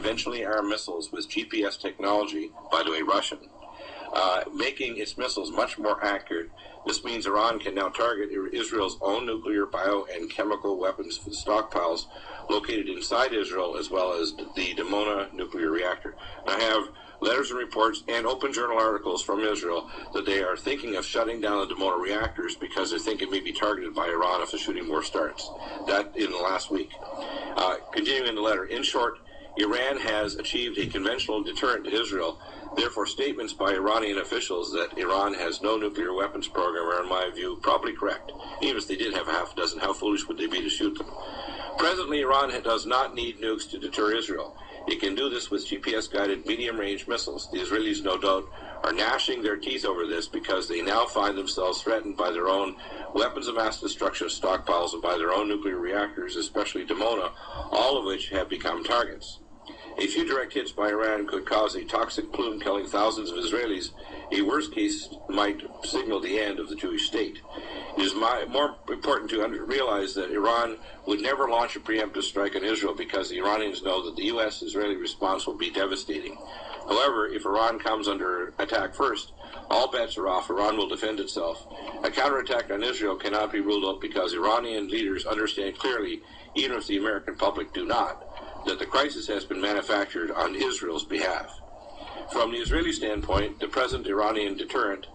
conventionally armed missiles with GPS technology, by the way, Russian, making its missiles much more accurate. This means Iran can now target Israel's own nuclear, bio, and chemical weapons stockpiles located inside Israel, as well as the Dimona nuclear reactor. I have letters and reports and open journal articles from Israel that they are thinking of shutting down the Dimona reactors because they think it may be targeted by Iran if the shooting war starts. That in the last week. Continuing in the letter, in short, Iran has achieved a conventional deterrent to Israel. Therefore, statements by Iranian officials that Iran has no nuclear weapons program are, in my view, probably correct. Even if they did have a half a dozen, how foolish would they be to shoot them? Presently, Iran does not need nukes to deter Israel. It can do this with GPS-guided medium-range missiles. The Israelis, no doubt, are gnashing their teeth over this because they now find themselves threatened by their own weapons of mass destruction stockpiles and by their own nuclear reactors, especially Dimona, all of which have become targets. A few direct hits by Iran could cause a toxic plume killing thousands of Israelis. A worst case might signal the end of the Jewish state. It is more important to realize that Iran would never launch a preemptive strike on Israel because the Iranians know that the U.S.-Israeli response will be devastating. However, if Iran comes under attack first, all bets are off. Iran will defend itself. A counterattack on Israel cannot be ruled out because Iranian leaders understand clearly, even if the American public do not, that the crisis has been manufactured on Israel's behalf. From the Israeli standpoint, the present Iranian deterrent,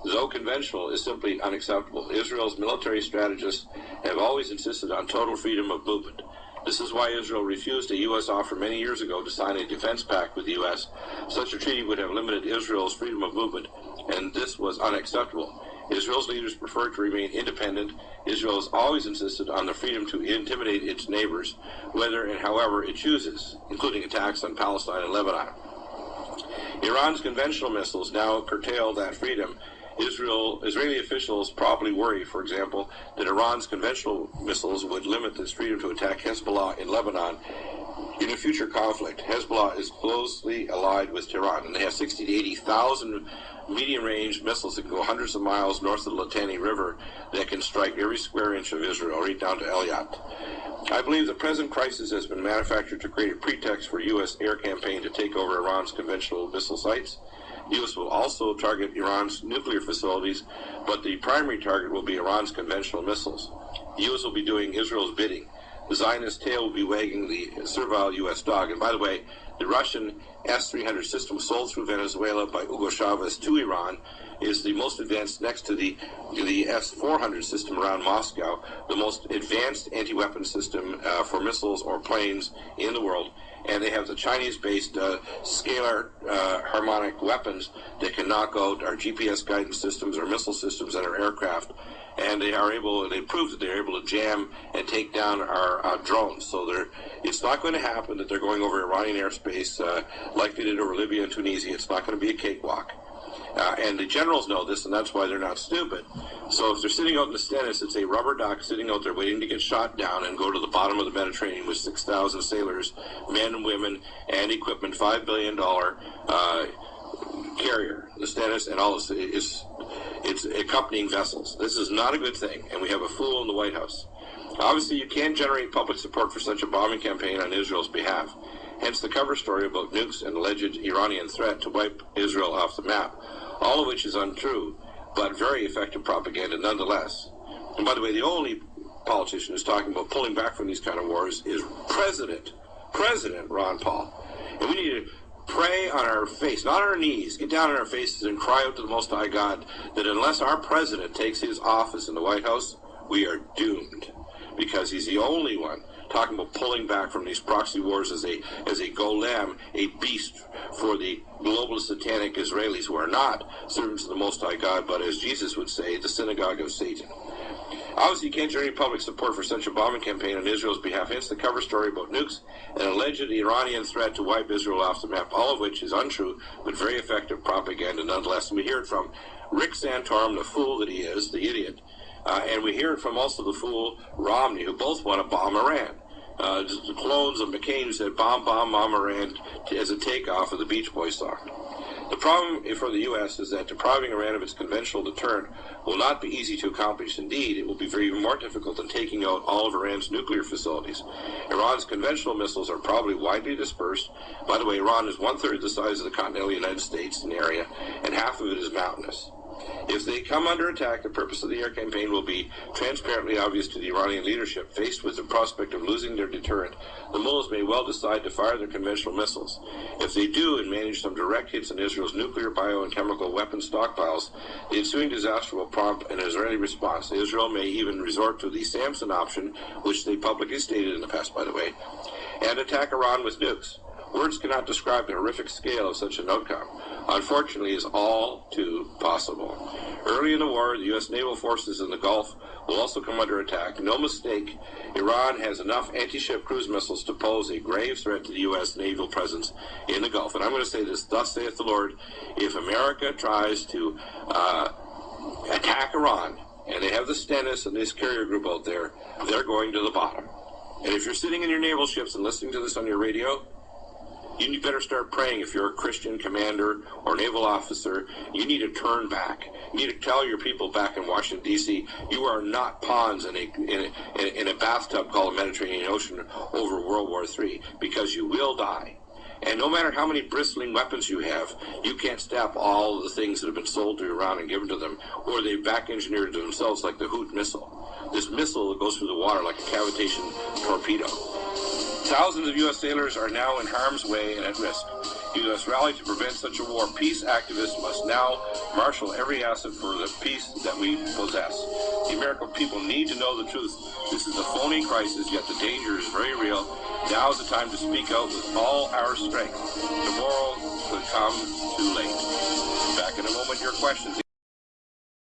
though conventional, is simply unacceptable. Israel's military strategists have always insisted on total freedom of movement. This is why Israel refused a U.S. offer many years ago to sign a defense pact with the U.S. Such a treaty would have limited Israel's freedom of movement, and this was unacceptable. Israel's leaders prefer to remain independent. Israel has always insisted on the freedom to intimidate its neighbors, whether and however it chooses, including attacks on Palestine and Lebanon. Iran's conventional missiles now curtail that freedom. Israeli officials probably worry, for example, that Iran's conventional missiles would limit this freedom to attack Hezbollah in Lebanon. In a future conflict, Hezbollah is closely allied with Tehran, and they have 60 to 80,000 medium-range missiles that can go hundreds of miles north of the Litani River that can strike every square inch of Israel, right down to Eilat. I believe the present crisis has been manufactured to create a pretext for U.S. air campaign to take over Iran's conventional missile sites. The U.S. will also target Iran's nuclear facilities, but the primary target will be Iran's conventional missiles. The U.S. will be doing Israel's bidding. The Zionist tail will be wagging the servile U.S. dog. And by the way, the Russian S-300 system sold through Venezuela by Hugo Chavez to Iran is the most advanced next to the S-400 system around Moscow, the most advanced anti-weapon system for missiles or planes in the world. And they have the Chinese-based scalar harmonic weapons that can knock out our GPS guidance systems or missile systems and our aircraft. And they proved that they're able to jam and take down our drones. So it's not going to happen that they're going over Iranian airspace like they did over Libya and Tunisia. It's not going to be a cakewalk. And the generals know this, and that's why they're not stupid. So if they're sitting out in the Stennis, it's a rubber duck sitting out there waiting to get shot down and go to the bottom of the Mediterranean with 6,000 sailors, men and women, and equipment, $5 billion carrier. The Stennis and all this it's accompanying vessels. This is not a good thing, and we have a fool in the White House. Obviously, you can't generate public support for such a bombing campaign on Israel's behalf. Hence the cover story about nukes and alleged Iranian threat to wipe Israel off the map, all of which is untrue, but very effective propaganda nonetheless. And by the way, the only politician who's talking about pulling back from these kind of wars is President Ron Paul. And we need to pray on our face, not on our knees, get down on our faces and cry out to the Most High God that unless our president takes his office in the White House, we are doomed. Because he's the only one talking about pulling back from these proxy wars as a golem, a beast for the global satanic Israelis who are not servants of the Most High God, but as Jesus would say, the synagogue of Satan. Obviously, you can't generate public support for such a bombing campaign on Israel's behalf. Hence the cover story about nukes and alleged Iranian threat to wipe Israel off the map, all of which is untrue, but very effective propaganda nonetheless. And we hear it from Rick Santorum, the fool that he is, the idiot, and we hear it from also the fool Romney, who both want to bomb Iran. The clones of McCain who said bomb Iran as a takeoff of the Beach Boys song. The problem for the U.S. is that depriving Iran of its conventional deterrent will not be easy to accomplish. Indeed, it will be even more difficult than taking out all of Iran's nuclear facilities. Iran's conventional missiles are probably widely dispersed. By the way, Iran is one-third the size of the continental United States in area, and half of it is mountainous. If they come under attack, the purpose of the air campaign will be transparently obvious to the Iranian leadership. Faced with the prospect of losing their deterrent, the mullahs may well decide to fire their conventional missiles. If they do and manage some direct hits on Israel's nuclear, bio, and chemical weapon stockpiles, the ensuing disaster will prompt an Israeli response. Israel may even resort to the Samson option, which they publicly stated in the past, by the way, and attack Iran with nukes. Words cannot describe the horrific scale of such an outcome. Unfortunately, is all too possible. Early in the war, the U.S. naval forces in the Gulf will also come under attack. No mistake, Iran has enough anti-ship cruise missiles to pose a grave threat to the U.S. naval presence in the Gulf. And I'm going to say this, thus saith the Lord, if America tries to attack Iran, and they have the Stennis and this carrier group out there, they're going to the bottom. And if you're sitting in your naval ships and listening to this on your radio, you better start praying. If you're a Christian commander or naval officer, you need to turn back. You need to tell your people back in Washington, D.C., you are not pawns in a bathtub called the Mediterranean Ocean over World War III, because you will die. And no matter how many bristling weapons you have, you can't stop all of the things that have been sold to Iran and given to them, or they've back-engineered to themselves, like the Hoot missile. This missile that goes through the water like a cavitation torpedo. Thousands of U.S. sailors are now in harm's way and at risk. U.S. rally to prevent such a war. Peace activists must now marshal every asset for the peace that we possess. The American people need to know the truth. This is a phony crisis, yet the danger is very real. Now is the time to speak out with all our strength. Tomorrow could come too late. Back in a moment, your questions.